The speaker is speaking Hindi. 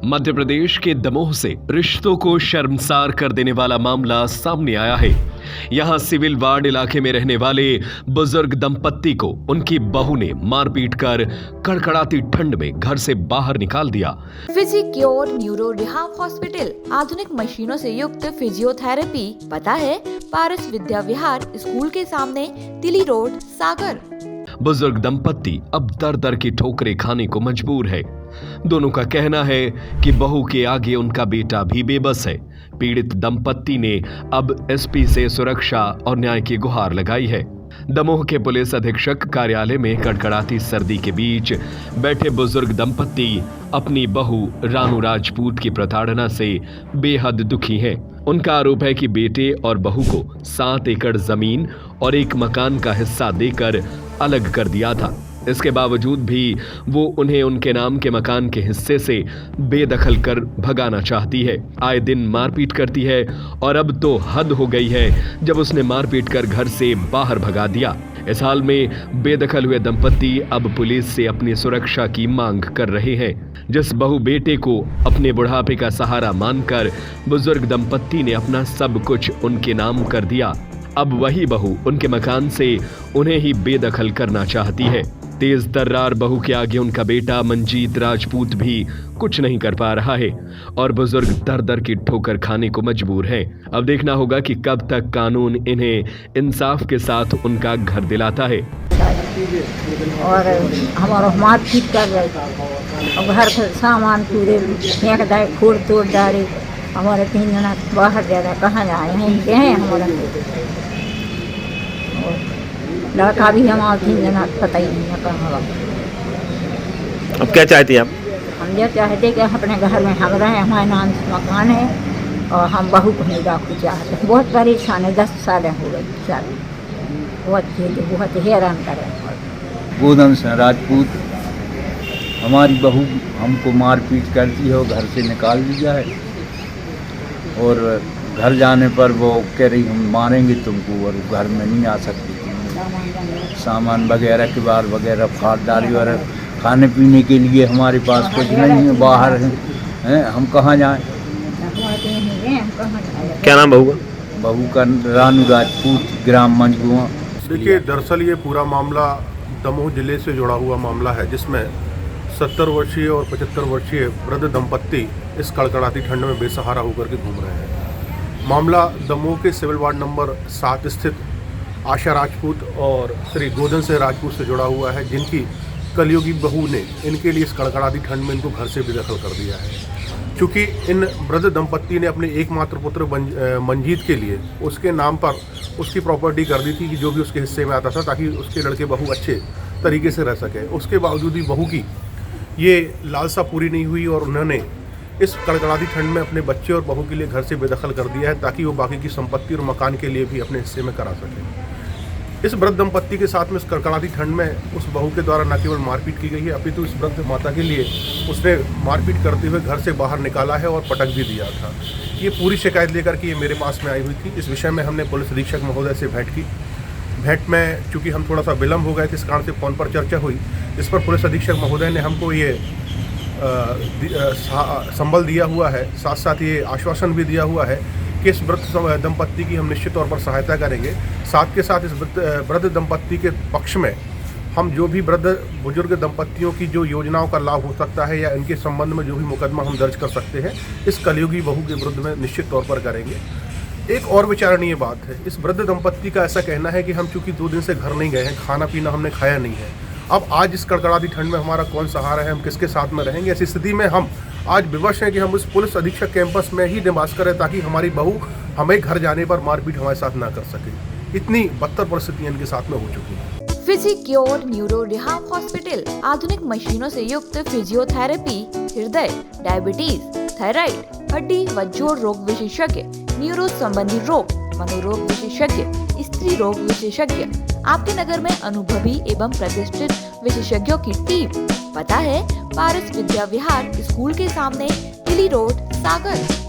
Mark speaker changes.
Speaker 1: मध्य प्रदेश के दमोह से रिश्तों को शर्मसार कर देने वाला मामला सामने आया है। यहां सिविल वार्ड इलाके में रहने वाले बुजुर्ग दंपत्ति को उनकी बहू ने मारपीट कर कड़कड़ाती ठंड में घर से बाहर निकाल दिया।
Speaker 2: फिजिक्योर न्यूरो रिहाब हॉस्पिटल आधुनिक मशीनों से युक्त फिजियोथेरेपी पता है पारस विद्या विहार स्कूल के सामने तिली रोड सागर।
Speaker 1: बुजुर्ग दंपत्ति अब दर दर की ठोकरें खाने को मजबूर है। दोनों का कहना है कि बहू के आगे उनका बेटा भी बेबस है। पीड़ित दंपत्ति ने अब एसपी से सुरक्षा और न्याय की गुहार लगाई है। दमोह के पुलिस अधीक्षक कार्यालय में कड़कड़ाती सर्दी के बीच बैठे बुजुर्ग दंपत्ति अपनी बहू रानू राजपूत की प्रताड़ना से बेहद दुखी हैं। उनका आरोप है कि बेटे और बहू को 7 एकड़ जमीन और एक मकान का हिस्सा देकर अलग कर दिया था। इसके बावजूद भी वो उन्हें उनके नाम के मकान के हिस्से से बेदखल कर भगाना चाहती है। आए दिन मारपीट करती है और अब तो हद हो गई है जब उसने मारपीट कर घर से बाहर भगा दिया। इस हाल में बेदखल हुए दंपत्ति अब पुलिस से अपनी सुरक्षा की मांग कर रहे हैं। जिस बहू बेटे को अपने बुढ़ापे का सहारा मानकर बुजुर्ग दंपत्ति ने अपना सब कुछ उनके नाम कर दिया, अब वही बहू उनके मकान से उन्हें ही बेदखल करना चाहती है। तेज तर्रार बहू के आगे उनका बेटा मंजीत राजपूत भी कुछ नहीं कर पा रहा है और बुजुर्ग दर दर की ठोकर खाने को मजबूर है। अब देखना होगा कि कब तक कानून इन्हें इंसाफ के साथ उनका घर दिलाता है।
Speaker 3: और हमारा मारपीट कर रहे और घर का सामान पूरे फेंक दे, फोड़ तोड़ डाले। हमारे 3 जना बाहर ज्यादा कहाँ जाए हैं हमारा लड़का भी हमारा 3 जना पता ही नहीं है कहाँ।
Speaker 4: अब क्या चाहती हैं आप?
Speaker 3: हम ये चाहते कि अपने घर में हम रहें, हमारे नाम से मकान है और हम बहू को नहीं डाकू चाहते। बहुत परेशान है, 10 साल हो गए बहुत हैरान करें।
Speaker 5: गोदन से राजपूत हमारी बहू हमको मारपीट करती है और घर से निकाल दिया है और घर जाने पर वो कह रही हम मारेंगे तुमको और घर में नहीं आ सकती। सामान वगैरह के बार वगैरह फाड़ डाली और खाने पीने के लिए हमारे पास कुछ नहीं है, बाहर हैं, हम कहाँ जाएं?
Speaker 4: क्या नाम बहू का?
Speaker 5: बहू का रानू राजपूत, ग्राम मंजगुआ।
Speaker 6: देखिए, दरअसल ये पूरा मामला दमोह जिले से जुड़ा हुआ मामला है, जिसमें 70 वर्षीय और 75 वर्षीय वृद्ध दंपत्ति इस कड़कड़ाती ठंड में बेसहारा होकर के घूम रहे हैं। मामला दमोह के सिविल वार्ड नंबर 7 स्थित आशा राजपूत और श्री गोदन से राजपूत से जुड़ा हुआ है, जिनकी कलयुगी बहू ने इनके लिए इस कड़कड़ाती ठंड में इनको घर से बेदखल कर दिया है। चूँकि इन वृद्ध दंपत्ति ने अपने एकमात्र पुत्र मंजीत के लिए उसके नाम पर उसकी प्रॉपर्टी कर दी थी कि जो भी उसके हिस्से में आता था, ताकि उसके लड़के बहू अच्छे तरीके से रह सके। उसके बावजूद भी बहू की ये लालसा पूरी नहीं हुई और उन्होंने इस कड़कड़ाती ठंड में अपने बच्चे और बहू के लिए घर से बेदखल कर दिया है, ताकि वो बाकी की संपत्ति और मकान के लिए भी अपने हिस्से में करा सके। इस वृद्ध दंपत्ति के साथ में इस कड़कड़ाती ठंड में उस बहू के द्वारा न केवल मारपीट की गई है, अपितु इस वृद्ध माता के लिए उसने मारपीट करते हुए घर से बाहर निकाला है और पटक भी दिया था। ये पूरी शिकायत लेकर के ये मेरे पास में आई हुई थी। इस विषय में हमने पुलिस अधीक्षक महोदय से भेंट की। भेंट में चूँकि हम थोड़ा सा विलम्ब हो गए थे, इस कारण से फ़ोन पर चर्चा हुई। इस पर पुलिस अधीक्षक महोदय ने हमको ये संबल दिया हुआ है, साथ साथ ये आश्वासन भी दिया हुआ है कि इस वृद्ध दंपत्ति की हम निश्चित तौर पर सहायता करेंगे। साथ के साथ इस वृद्ध दंपत्ति के पक्ष में हम जो भी वृद्ध बुजुर्ग दंपत्तियों की जो योजनाओं का लाभ हो सकता है या इनके संबंध में जो भी मुकदमा हम दर्ज कर सकते हैं, इस कलयुगी बहू के विरुद्ध में निश्चित तौर पर करेंगे। एक और विचारणीय बात है, इस वृद्ध दंपत्ति का ऐसा कहना है कि हम चूँकि 2 दिन से घर नहीं गए हैं, खाना पीना हमने खाया नहीं है। अब आज इस कड़कड़ाती ठंड में हमारा कौन सहारा है, हम किसके साथ में रहेंगे? ऐसी स्थिति में हम आज विवश हैं कि हम उस पुलिस अधीक्षक कैंपस में ही निवास करें, ताकि हमारी बहू हमें घर जाने पर मारपीट हमारे साथ ना कर सके। इतनी बदतर परिस्थितियां इनके साथ में हो चुकी हैं।
Speaker 2: फिजिक्योर न्यूरो रिहाब हॉस्पिटल आधुनिक मशीनों से युक्त फिजियोथेरेपी, हृदय, डायबिटीज, थायराइड, हड्डी व जोड़ रोग विशेषज्ञ, न्यूरो संबंधी रोग, मनोरोग विशेषज्ञ, स्त्री रोग विशेषज्ञ। आपके नगर में अनुभवी एवं प्रतिष्ठित विशेषज्ञों की टीम। पता है पारस विद्या विहार स्कूल के सामने तिली रोड सागर।